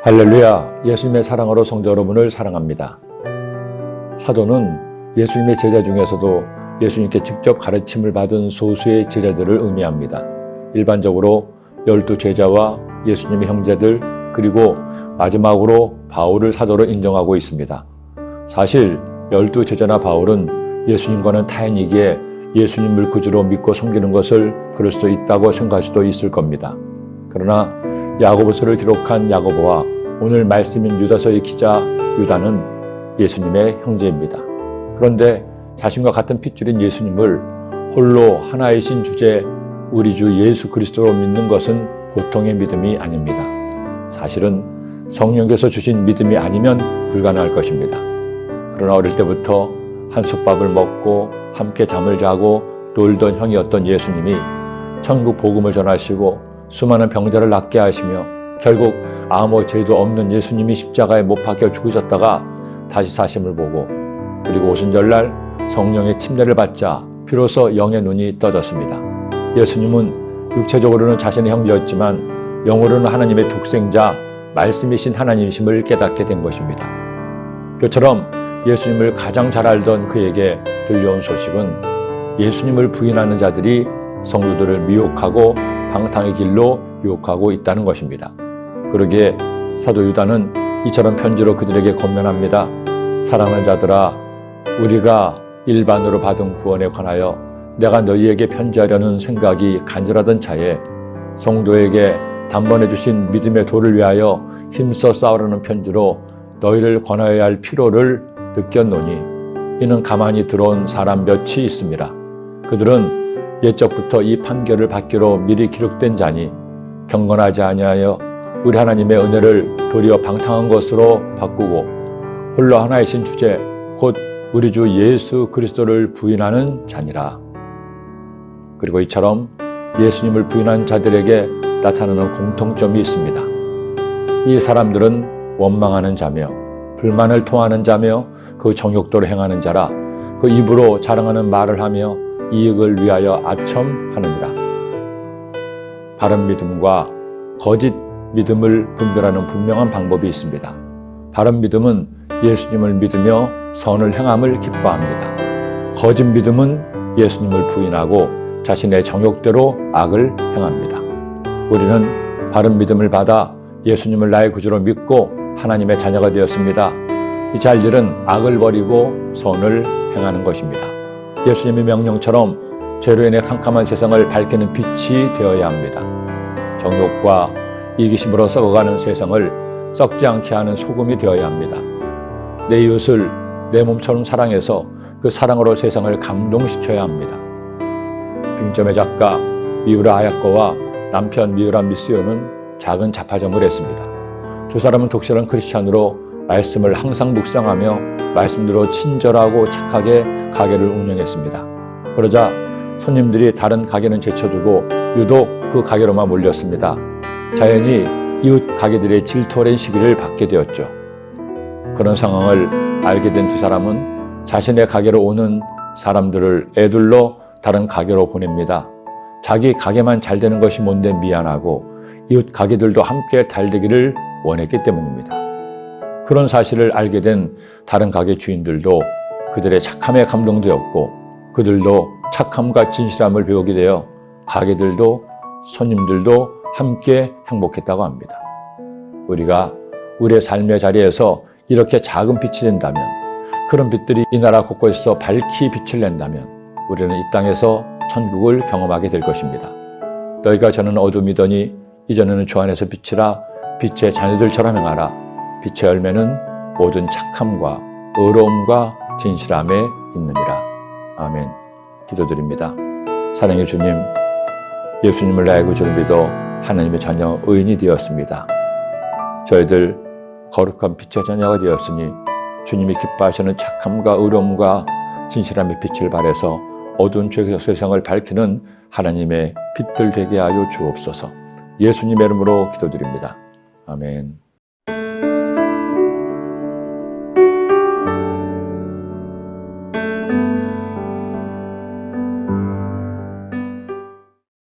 할렐루야, 예수님의 사랑으로 성도 여러분을 사랑합니다. 사도는 예수님의 제자 중에서도 예수님께 직접 가르침을 받은 소수의 제자들을 의미합니다. 일반적으로 12제자와 예수님의 형제들, 그리고 마지막으로 바울을 사도로 인정하고 있습니다. 사실 12제자나 바울은 예수님과는 타인이기에 예수님을 구주로 믿고 섬기는 것을 그럴 수도 있다고 생각할 수도 있을 겁니다. 그러나 야고보서를 기록한 야고보와 오늘 말씀인 유다서의 기자 유다는 예수님의 형제입니다. 그런데 자신과 같은 핏줄인 예수님을 홀로 하나이신 주제 우리 주 예수 그리스도로 믿는 것은 보통의 믿음이 아닙니다. 사실은 성령께서 주신 믿음이 아니면 불가능할 것입니다. 그러나 어릴 때부터 한솥밥을 먹고 함께 잠을 자고 놀던 형이었던 예수님이 천국 복음을 전하시고 수많은 병자를 낫게 하시며 결국 아무 죄도 없는 예수님이 십자가에 못 박혀 죽으셨다가 다시 사심을 보고 그리고 오순절날 성령의 침례를 받자 비로소 영의 눈이 떠졌습니다. 예수님은 육체적으로는 자신의 형제였지만 영으로는 하나님의 독생자 말씀이신 하나님이심을 깨닫게 된 것입니다. 그처럼 예수님을 가장 잘 알던 그에게 들려온 소식은 예수님을 부인하는 자들이 성도들을 미혹하고 방탕의 길로 유혹하고 있다는 것입니다. 그러기에 사도 유다는 이처럼 편지로 그들에게 권면합니다. 사랑하는 자들아, 우리가 일반으로 받은 구원에 관하여 내가 너희에게 편지하려는 생각이 간절하던 차에 성도에게 단번에 주신 믿음의 도를 위하여 힘써 싸우려는 편지로 너희를 권하여야 할 필요를 느꼈노니 이는 가만히 들어온 사람 몇이 있습니다. 그들은 옛적부터 이 판결을 받기로 미리 기록된 자니 경건하지 아니하여 우리 하나님의 은혜를 도리어 방탕한 것으로 바꾸고 홀로 하나이신 주제 곧 우리 주 예수 그리스도를 부인하는 자니라. 그리고 이처럼 예수님을 부인한 자들에게 나타나는 공통점이 있습니다. 이 사람들은 원망하는 자며 불만을 토하는 자며 그 정욕도로 행하는 자라. 그 입으로 자랑하는 말을 하며 이익을 위하여 아첨하느니라. 바른 믿음과 거짓 믿음을 분별하는 분명한 방법이 있습니다. 바른 믿음은 예수님을 믿으며 선을 행함을 기뻐합니다. 거짓 믿음은 예수님을 부인하고 자신의 정욕대로 악을 행합니다. 우리는 바른 믿음을 받아 예수님을 나의 구주로 믿고 하나님의 자녀가 되었습니다. 이 자들은 악을 버리고 선을 행하는 것입니다. 예수님의 명령처럼 죄로 인해 캄캄한 세상을 밝히는 빛이 되어야 합니다. 정욕과 이기심으로 썩어가는 세상을 썩지 않게 하는 소금이 되어야 합니다. 내 이웃을 내 몸처럼 사랑해서 그 사랑으로 세상을 감동시켜야 합니다. 빙점의 작가 미우라 하야코와 남편 미우라 미스요는 작은 잡화점을 했습니다. 두 사람은 독실한 크리스찬으로 말씀을 항상 묵상하며 말씀대로 친절하고 착하게 가게를 운영했습니다. 그러자 손님들이 다른 가게는 제쳐두고 유독 그 가게로만 몰렸습니다. 자연히 이웃 가게들의 질투어린 시기를 받게 되었죠. 그런 상황을 알게 된 두 사람은 자신의 가게로 오는 사람들을 애둘러 다른 가게로 보냅니다. 자기 가게만 잘 되는 것이 뭔데 미안하고 이웃 가게들도 함께 잘 되기를 원했기 때문입니다. 그런 사실을 알게 된 다른 가게 주인들도 그들의 착함에 감동되었고 그들도 착함과 진실함을 배우게 되어 가게들도 손님들도 함께 행복했다고 합니다. 우리가 우리의 삶의 자리에서 이렇게 작은 빛이 된다면, 그런 빛들이 이 나라 곳곳에서 밝히 빛을 낸다면 우리는 이 땅에서 천국을 경험하게 될 것입니다. 너희가 저는 어둠이더니 이전에는 주 안에서 빛이라. 빛의 자녀들처럼 행하라. 빛의 열매는 모든 착함과 의로움과 진실함에 있느니라. 아멘. 기도드립니다. 사랑의 주님, 예수님을 나의 구주로 믿어 하나님의 자녀 의인이 되었습니다. 저희들 거룩한 빛의 자녀가 되었으니 주님이 기뻐하시는 착함과 의로움과 진실함의 빛을 발해서 어두운 죄의 세상을 밝히는 하나님의 빛들 되게 하여 주옵소서. 예수님의 이름으로 기도드립니다. 아멘.